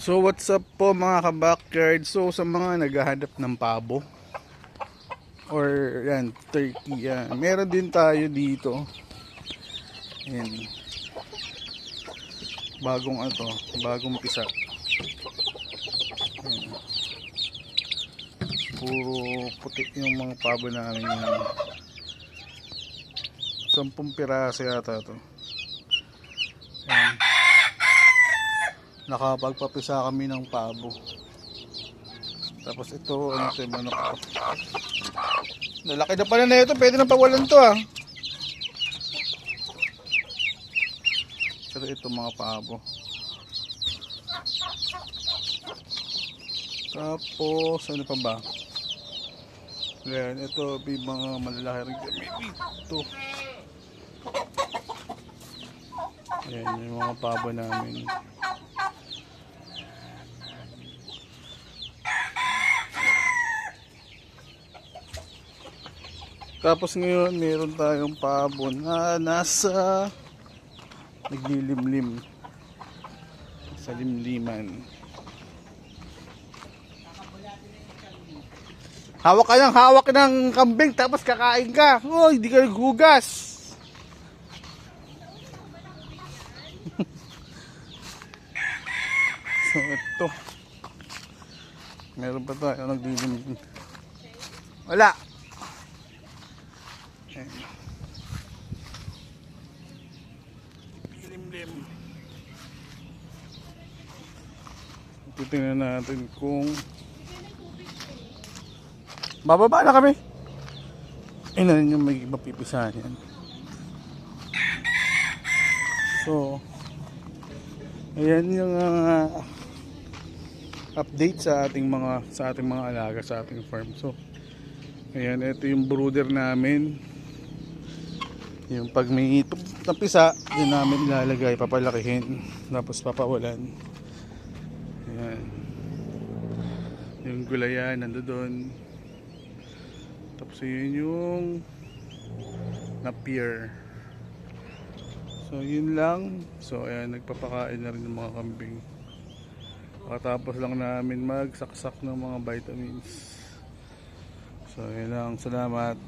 So what's up po mga ka-backyard. So sa mga naghahanap ng pabo or yan, turkey yan, meron din tayo dito. Yan. Bagong pisa. Yan. Puro puti yung mga pabo namin yan. 10 piraso yata to. Yan. Nakapagpapisa kami ng pabo. Tapos ito, ano ito, manok to. Nalaki na pala na ito, pwede na pawalan to ah. Pero ito mga pabo. Tapos, ano pa ba? Ayan, ito, may mga malalaki rin kami dito. Ayan, yung mga pabo namin. Tapos ngayon, meron tayong pabo na nasa naglilimlim sa limliman. Hawak ng kambing tapos kakain ka. Oh, hindi ka naghugas. So ito. Meron pa tayo naglilimlim. Wala. Limlim. Titingnan natin kung bababa na kami. Ayun yung may mapipisahan yan. So ayan yung update sa ating mga alaga sa ating farm. So ayan, ito yung brooder namin. Yung pag may napisa, yun namin ilalagay, papalakihin, tapos papawalan. Ayan. Yung gulayan, nandoon. Tapos yun yung napier. So yun lang. So ayan, nagpapakain na rin ng mga kambing. Pagkatapos lang namin magsaksak ng mga vitamins. So yun lang, salamat.